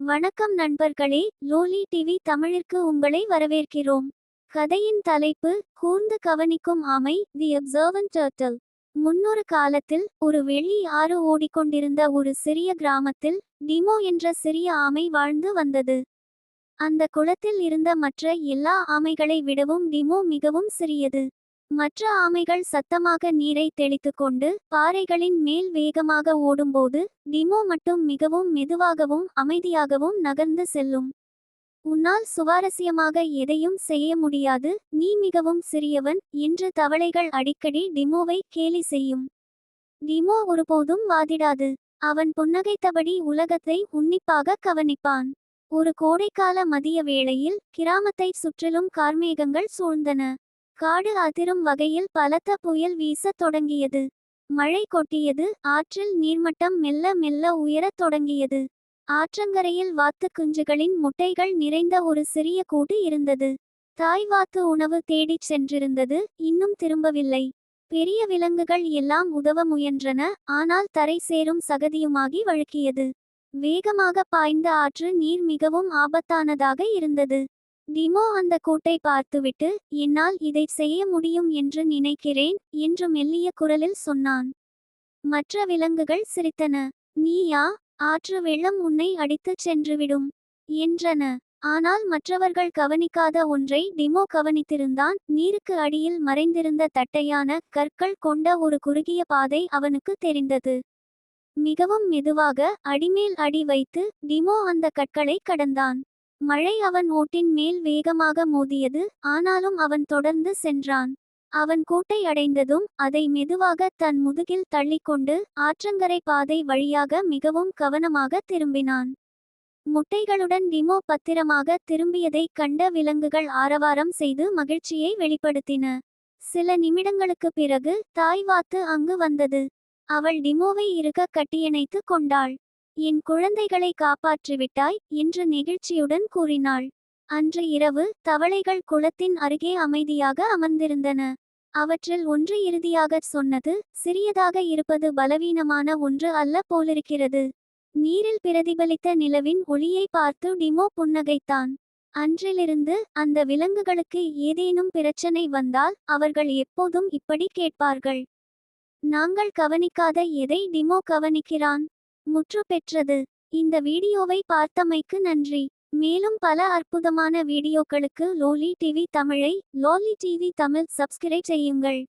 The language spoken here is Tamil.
வணக்கம் நண்பர்களே, லோலி டிவி தமிழிற்கு உங்களை வரவேற்கிறோம். கதையின் தலைப்பு: கூர்ந்து கவனிக்கும் ஆமை, தி அப்சர்வன்ட் டர்ட்டில். முன்னொரு காலத்தில் ஒரு வெள்ளி ஆறு ஓடிக்கொண்டிருந்த ஒரு சிறிய கிராமத்தில் டிமோ என்ற சிறிய ஆமை வாழ்ந்து வந்தது. அந்த குளத்தில் இருந்த மற்ற எல்லா ஆமைகளை விடவும் டிமோ மிகவும் சிறியது. மற்ற ஆமைகள் சத்தமாக நீரை தெளித்துக்கொண்டு பாறைகளின் மேல் வேகமாக ஓடும்போது டிமோ மட்டும் மிகவும் மெதுவாகவும் அமைதியாகவும் நகர்ந்து செல்லும். உன்னால் சுவாரஸ்யமாக எதையும் செய்ய முடியாது, நீ மிகவும் சிறியவன் என்று தவளைகள் அடிக்கடி டிமோவை கேலி செய்யும். டிமோ ஒருபோதும் வாதிடாது. அவன் புன்னகைத்தபடி உலகத்தை உன்னிப்பாக கவனிப்பான். ஒரு கோடைக்கால மதிய வேளையில் கிராமத்தைச் சுற்றிலும் கார்மேகங்கள் சூழ்ந்தன. காடு அதிரும் வகையில் பலத்த புயல் வீசத் தொடங்கியது. மழை கொட்டியது. ஆற்றில் நீர்மட்டம் மெல்ல மெல்ல உயரத் தொடங்கியது. ஆற்றங்கரையில் வாத்து குஞ்சுகளின் முட்டைகள் நிறைந்த ஒரு சிறிய கூடு இருந்தது. தாய் வாத்து உணவு தேடிச் சென்றிருந்தது, இன்னும் திரும்பவில்லை. பெரிய விலங்குகள் எல்லாம் உதவ முயன்றன, ஆனால் தரை சேரும் சகதியுமாகி வழுக்கியது. வேகமாக பாய்ந்த ஆற்று நீர் மிகவும் ஆபத்தானதாக இருந்தது. டிமோ அந்த கூட்டை பார்த்துவிட்டு, என்னால் இதைச் செய்ய முடியும் என்று நினைக்கிறேன் என்று மெல்லிய குரலில் சொன்னான். மற்ற விலங்குகள் சிரித்தன. நீயா? ஆற்று வெள்ளம் உன்னை அடித்துச் சென்றுவிடும் என்றன. ஆனால் மற்றவர்கள் கவனிக்காத ஒன்றை டிமோ கவனித்திருந்தான். நீருக்கு அடியில் மறைந்திருந்த தட்டையான கற்கள் கொண்ட ஒரு குறுகிய பாதை அவனுக்கு தெரிந்தது. மிகவும் மெதுவாக அடிமேல் அடி வைத்து டிமோ அந்த கற்களை கடந்தான். மழை அவன் ஓட்டின் மேல் வேகமாக மோதியது, ஆனாலும் அவன் தொடர்ந்து சென்றான். அவன் கூட்டை அடைந்ததும் அதை மெதுவாக தன் முதுகில் தள்ளிக்கொண்டு ஆற்றங்கரை பாதை வழியாக மிகவும் கவனமாக திரும்பினான். முட்டைகளுடன் டிமோ பத்திரமாக திரும்பியதைக் கண்ட விலங்குகள் ஆரவாரம் செய்து மகிழ்ச்சியை வெளிப்படுத்தின. சில நிமிடங்களுக்குப் பிறகு தாய் வாத்து அங்கு வந்தது. அவள் டிமோவை இறுக கட்டியணைத்து கொண்டாள். என் குழந்தைகளை காப்பாற்றிவிட்டாய் என்று நெகிழ்ச்சியுடன் கூறினாள். அன்று இரவு தவளைகள் குளத்தின் அருகே அமைதியாக அமர்ந்திருந்தன. அவற்றில் ஒன்று இறுதியாகச் சொன்னது, சிறியதாக இருப்பது பலவீனமான ஒன்று அல்ல போலிருக்கிறது. நீரில் பிரதிபலித்த நிலவின் ஒளியை பார்த்து டிமோ புன்னகைத்தான். அன்றிலிருந்து அந்த விலங்குகளுக்கு ஏதேனும் பிரச்சனை வந்தால் அவர்கள் எப்போதும் இப்படி கேட்பார்கள். நாங்கள் கவனிக்காத எதை டிமோ கவனிக்கிறான்? முற்று பெற்றது. இந்த வீடியோவை பார்த்தமைக்கு நன்றி. மேலும் பல அற்புதமான வீடியோக்களுக்கு லோலி டிவி தமிழை, லோலி டிவி தமிழ் சப்ஸ்கிரைப் செய்யுங்கள்.